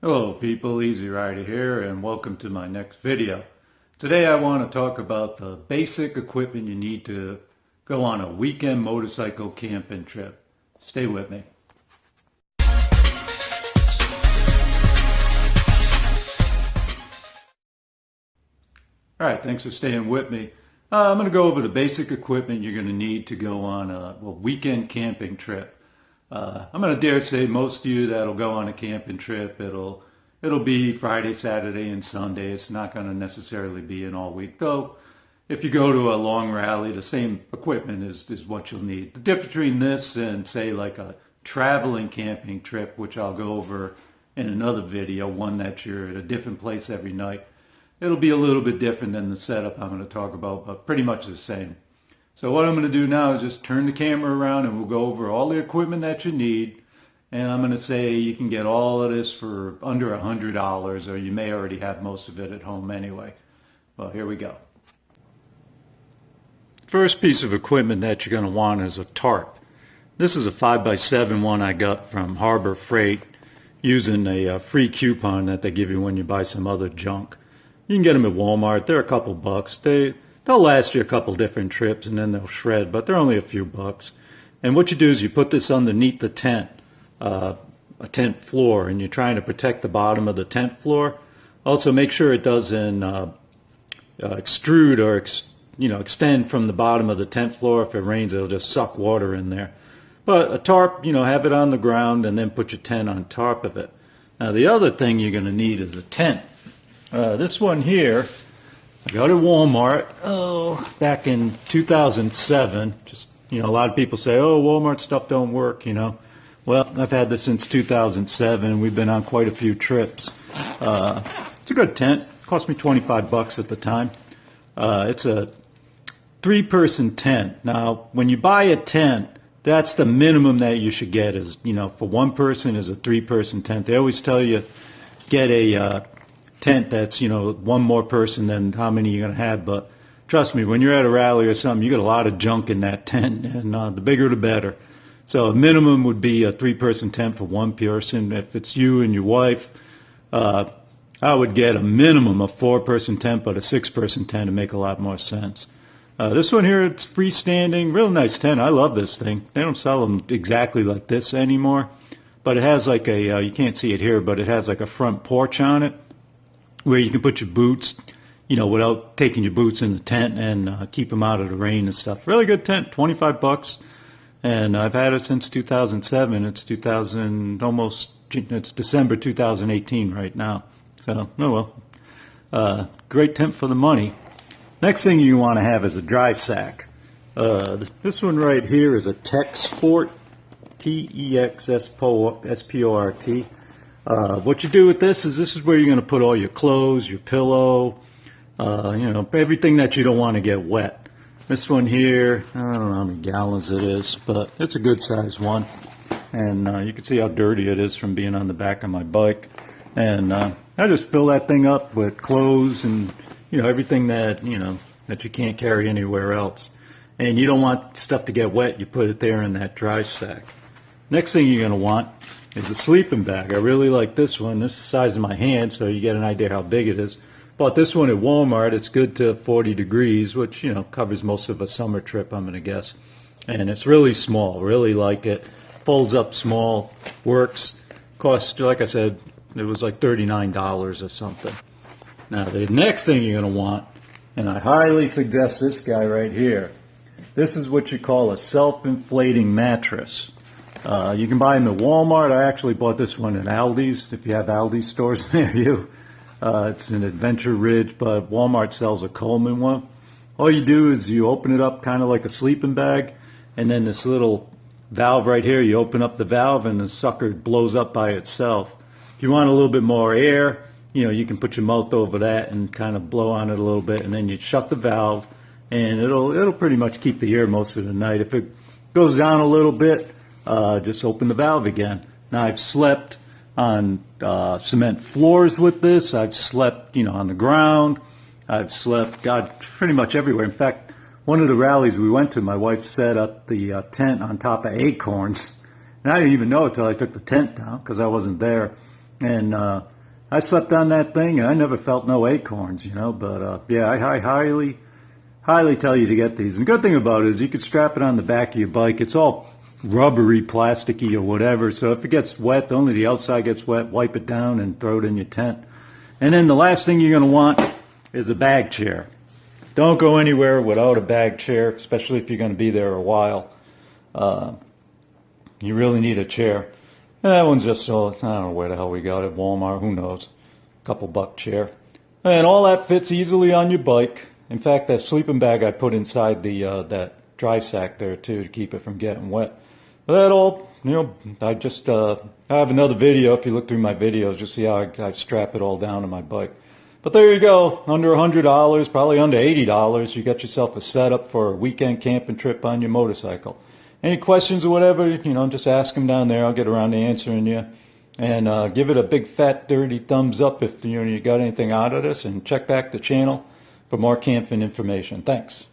Hello people, Easy Rider here and welcome to my next video. Today I want to talk about the basic equipment you need to go on a weekend motorcycle camping trip. Stay with me. Alright, thanks for staying with me. I'm going to go over the basic equipment you're going to need to go on a weekend camping trip. I'm going to dare say most of you that'll go on a camping trip, it'll be Friday, Saturday, and Sunday. It's not going to necessarily be an all week. Though, if you go to a long rally, the same equipment is what you'll need. The difference between this and, say, like a traveling camping trip, which I'll go over in another video, one that you're at a different place every night, it'll be a little bit different than the setup I'm going to talk about, but pretty much the same. So what I'm going to do now is just turn the camera around and we'll go over all the equipment that you need. And I'm going to say you can get all of this for under $100, or you may already have most of it at home anyway. Well, here we go. First piece of equipment that you're going to want is a tarp. This is a 5x7 one I got from Harbor Freight using a free coupon that they give you when you buy some other junk. You can get them at Walmart. They're a couple bucks. They'll last you a couple different trips and then they'll shred, but they're only a few bucks. And what you do is you put this underneath the tent, a tent floor, and you're trying to protect the bottom of the tent floor. Also make sure it doesn't extrude or extend from the bottom of the tent floor. If it rains, it'll just suck water in there. But a tarp, have it on the ground and then put your tent on top of it. Now the other thing you're going to need is a tent. This one here, I got it at Walmart, back in 2007. Just, a lot of people say, oh, Walmart stuff don't work, Well, I've had this since 2007. We've been on quite a few trips. It's a good tent. It cost me 25 bucks at the time. It's a 3-person tent. Now, when you buy a tent, that's the minimum that you should get is, for one person is a 3-person tent. They always tell you get a tent that's, one more person than how many you're going to have. But trust me, when you're at a rally or something, you got a lot of junk in that tent, and the bigger the better. So a minimum would be a 3-person tent for one person. If it's you and your wife, I would get a minimum of 4-person tent, but a 6-person tent to make a lot more sense. This one here, it's freestanding, real nice tent. I love this thing. They don't sell them exactly like this anymore, but it has like a, you can't see it here, but it has like a front porch on it where you can put your boots, without taking your boots in the tent, and keep them out of the rain and stuff. Really good tent, 25 bucks. And I've had it since 2007. It's it's December 2018 right now. So, oh well. Great tent for the money. Next thing you want to have is a dry sack. This one right here is a Tech Sport, T-E-X-S-P-O-R-T. What you do with this is where you're going to put all your clothes, your pillow, everything that you don't want to get wet. This one here, I don't know how many gallons it is, but it's a good sized one. And you can see how dirty it is from being on the back of my bike. And I just fill that thing up with clothes and, everything that, that you can't carry anywhere else. And you don't want stuff to get wet, you put it there in that dry sack. Next thing you're going to want is a sleeping bag. I really like this one. This is the size of my hand, so you get an idea how big it is. Bought this one at Walmart. It's good to 40 degrees, which, covers most of a summer trip, I'm going to guess. And it's really small. Really like it. Folds up small. Works. Costs, like I said, it was like $39 or something. Now, the next thing you're going to want, and I highly suggest this guy right here. This is what you call a self-inflating mattress. You can buy them at Walmart. I actually bought this one at Aldi's, if you have Aldi stores near you. It's an Adventure Ridge, but Walmart sells a Coleman one. All you do is you open it up kind of like a sleeping bag, and then this little valve right here, you open up the valve and the sucker blows up by itself. If you want a little bit more air, you can put your mouth over that and kind of blow on it a little bit, and then you shut the valve, and it'll pretty much keep the air most of the night. If it goes down a little bit, just open the valve again. Now, I've slept on cement floors with this. I've slept, on the ground. I've slept, pretty much everywhere. In fact, one of the rallies we went to, my wife set up the tent on top of acorns. And I didn't even know it until I took the tent down because I wasn't there. And I slept on that thing and I never felt no acorns, but yeah, I highly tell you to get these. And the good thing about it is you could strap it on the back of your bike. It's all rubbery, plasticky or whatever, so if it gets wet, only the outside gets wet, wipe it down and throw it in your tent. And then the last thing you're going to want is a bag chair. Don't go anywhere without a bag chair, especially if you're going to be there a while. You really need a chair. That one's just, I don't know where the hell we got it, Walmart, who knows. Couple buck chair. And all that fits easily on your bike. In fact, that sleeping bag I put inside the that dry sack there too to keep it from getting wet. That all, I have another video. If you look through my videos, you'll see how I strap it all down to my bike. But there you go, under $100, probably under $80, you got yourself a setup for a weekend camping trip on your motorcycle. Any questions or whatever, just ask them down there. I'll get around to answering you. And give it a big fat dirty thumbs up if you got anything out of this, and check back the channel for more camping information. Thanks.